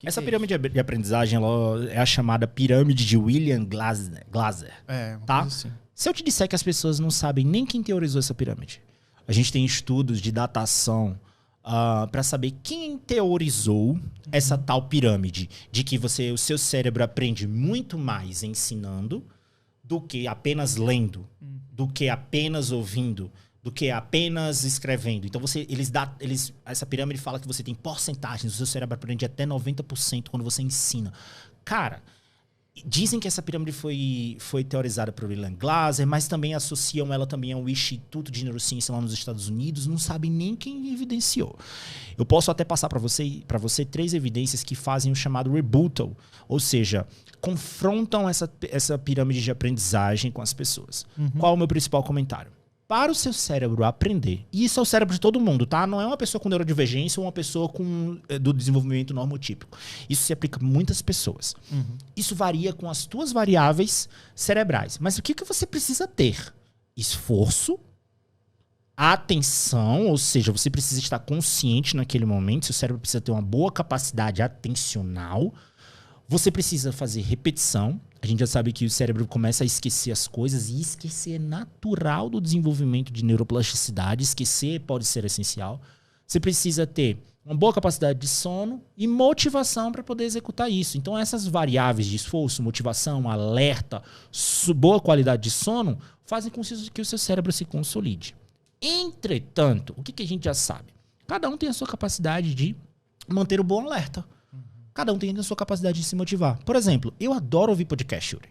Essa pirâmide de aprendizagem ela é a chamada pirâmide de William Glasser. Tá? Assim. Se eu te disser que as pessoas não sabem nem quem teorizou essa pirâmide, a gente tem estudos de datação para saber quem teorizou essa tal pirâmide, de que o seu cérebro aprende muito mais ensinando do que apenas lendo, do que apenas ouvindo, do que apenas escrevendo. Então, essa pirâmide fala que você tem porcentagens, o seu cérebro aprende até 90% quando você ensina. Cara, dizem que essa pirâmide foi teorizada por William Glasser, mas também associam ela também ao Instituto de Neurociência lá nos Estados Unidos. Não sabem nem quem evidenciou. Eu posso até passar para você 3 evidências que fazem o chamado rebuttal, ou seja, confrontam essa pirâmide de aprendizagem com as pessoas. Qual é o meu principal comentário? Para o seu cérebro aprender, e isso é o cérebro de todo mundo, tá? Não é uma pessoa com neurodivergência ou uma pessoa do desenvolvimento normotípico. Isso se aplica a muitas pessoas. Isso varia com as tuas variáveis cerebrais. Mas o que você precisa ter? Esforço, atenção, ou seja, você precisa estar consciente naquele momento, seu cérebro precisa ter uma boa capacidade atencional, você precisa fazer repetição. A gente já sabe que o cérebro começa a esquecer as coisas, e esquecer é natural do desenvolvimento de neuroplasticidade. Esquecer pode ser essencial. Você precisa ter uma boa capacidade de sono e motivação para poder executar isso. Então, essas variáveis de esforço, motivação, alerta, boa qualidade de sono, fazem com que o seu cérebro se consolide. Entretanto, o que a gente já sabe? Cada um tem a sua capacidade de manter o bom alerta. Cada um tem a sua capacidade de se motivar. Por exemplo, eu adoro ouvir podcast, Yuri.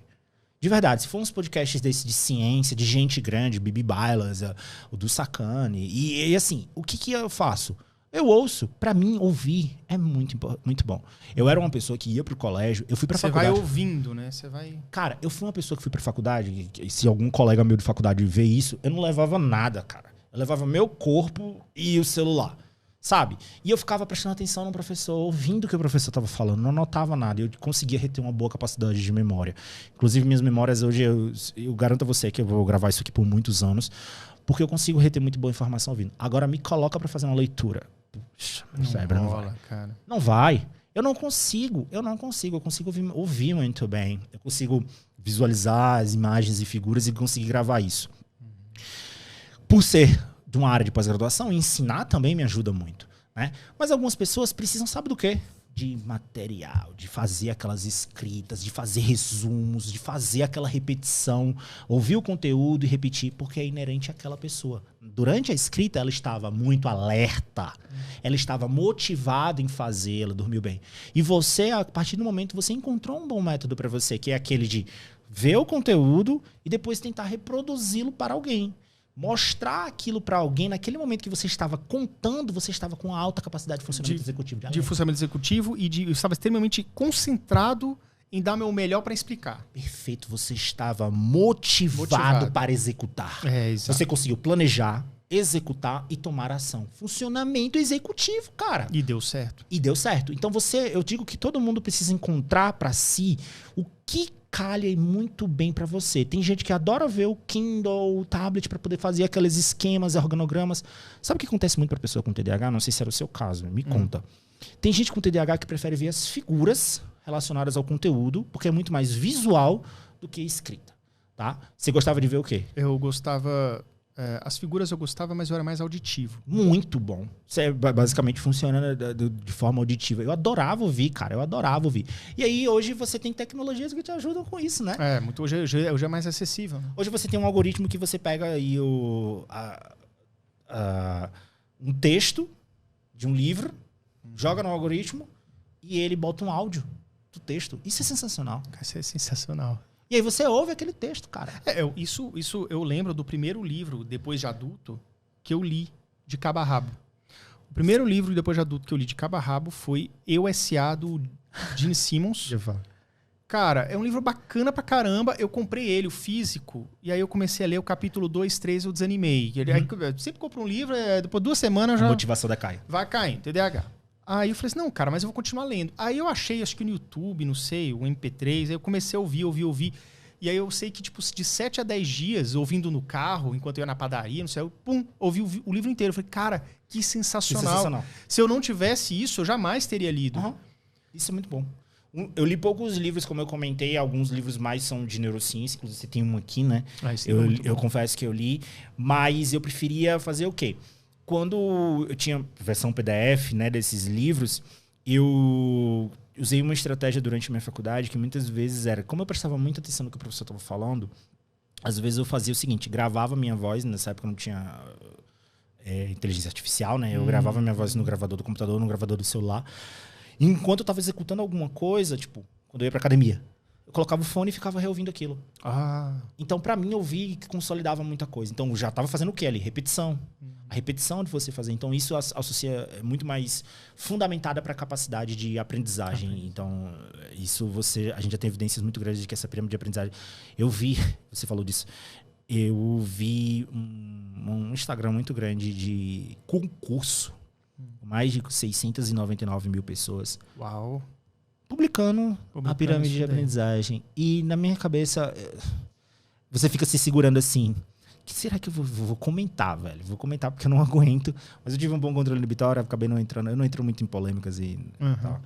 De verdade, se for uns podcasts desses de ciência, de gente grande, Bibi Bailas, o do Sacane, e assim, o que eu faço? Eu ouço. Pra mim, ouvir é muito bom. Eu era uma pessoa que ia pro colégio, eu fui pra faculdade. Você vai ouvindo, né? Você vai... Cara, eu fui uma pessoa que fui pra faculdade, e se algum colega meu de faculdade ver isso, eu não levava nada, cara. Eu levava meu corpo e o celular. Sabe? E eu ficava prestando atenção no professor, ouvindo o que o professor estava falando, não anotava nada. Eu conseguia reter uma boa capacidade de memória. Inclusive, minhas memórias hoje, eu garanto a você que eu vou gravar isso aqui por muitos anos, porque eu consigo reter muito boa informação ouvindo. Agora, me coloca para fazer uma leitura. Puxa, meu cérebro não vai. Cara. Não vai. Eu não consigo. Eu consigo ouvir muito bem. Eu consigo visualizar as imagens e figuras e conseguir gravar isso. Por ser de uma área de pós-graduação, ensinar também me ajuda muito, né? Mas algumas pessoas precisam, sabe do quê? De material, de fazer aquelas escritas, de fazer resumos, de fazer aquela repetição, ouvir o conteúdo e repetir, porque é inerente àquela pessoa. Durante a escrita, ela estava muito alerta, ela estava motivada em fazer, ela dormiu bem. E você, a partir do momento, você encontrou um bom método para você, que é aquele de ver o conteúdo e depois tentar reproduzi-lo para alguém. Mostrar aquilo para alguém, naquele momento que você estava contando, você estava com alta capacidade de funcionamento executivo. De funcionamento executivo eu estava extremamente concentrado em dar meu melhor para explicar. Perfeito, você estava motivado para executar. Exato. Você conseguiu planejar, executar e tomar ação. Funcionamento executivo, cara. E deu certo. Então eu digo que todo mundo precisa encontrar para si o que calha muito bem para você. Tem gente que adora ver o Kindle, o tablet para poder fazer aqueles esquemas, organogramas. Sabe o que acontece muito para pessoa com TDAH? Não sei se era o seu caso, me conta. Tem gente com TDAH que prefere ver as figuras relacionadas ao conteúdo, porque é muito mais visual do que escrita, tá? Você gostava de ver o quê? Eu gostava... as figuras eu gostava, mas eu era mais auditivo. Muito bom. Você basicamente funciona de forma auditiva. Eu adorava ouvir, cara. E aí, hoje, você tem tecnologias que te ajudam com isso, né? Hoje é mais acessível. Né? Hoje você tem um algoritmo que você pega aí um texto de um livro, joga no algoritmo e ele bota um áudio do texto. Isso é sensacional. Isso é sensacional. E aí você ouve aquele texto, cara. Isso eu lembro do primeiro livro, depois de adulto, que eu li de cabo a rabo. O primeiro livro, depois de adulto, que eu li de cabo a rabo foi Eu, S.A. do Gene Simmons. Cara, é um livro bacana pra caramba. Eu comprei ele, o físico, e aí eu comecei a ler o capítulo 2, 3, eu desanimei. Aí, eu sempre compro um livro, depois de 2 semanas já... A motivação decai. Vai caindo, TDAH. Aí eu falei assim, não, cara, mas eu vou continuar lendo. Aí eu achei, acho que no YouTube, não sei, o MP3, aí eu comecei a ouvir. E aí eu sei que, tipo, de 7 a 10 dias, ouvindo no carro, enquanto eu ia na padaria, não sei, eu, ouvi o livro inteiro. Eu falei, cara, que sensacional. Se eu não tivesse isso, eu jamais teria lido. Isso é muito bom. Eu li poucos livros, como eu comentei, alguns livros mais são de neurociência, inclusive você tem um aqui, né? Eu confesso que eu li, mas eu preferia fazer o quê? Quando eu tinha versão PDF, né, desses livros, eu usei uma estratégia durante a minha faculdade que muitas vezes era, como eu prestava muita atenção no que o professor estava falando, às vezes eu fazia o seguinte, gravava minha voz, nessa época não tinha inteligência artificial, né? Eu gravava minha voz no gravador do computador, no gravador do celular. Enquanto eu estava executando alguma coisa, tipo, quando eu ia pra academia, eu colocava o fone e ficava reouvindo aquilo. Então, para mim, ouvir consolidava muita coisa. Então, eu já estava fazendo o quê ali? Repetição. A repetição de você fazer. Então, isso associa muito mais fundamentada para a capacidade de aprendizagem. Então, isso a gente já tem evidências muito grandes de que essa pirâmide de aprendizagem... Eu vi, você falou disso, eu vi um Instagram muito grande de concurso. Mais de 699 mil pessoas. Uau! Publicando a pirâmide de aprendizagem. E na minha cabeça, você fica se segurando assim. O que será que eu vou comentar, velho? Vou comentar porque eu não aguento. Mas eu tive um bom controle de vitória, acabei não entrando. Eu não entro muito em polêmicas e tal.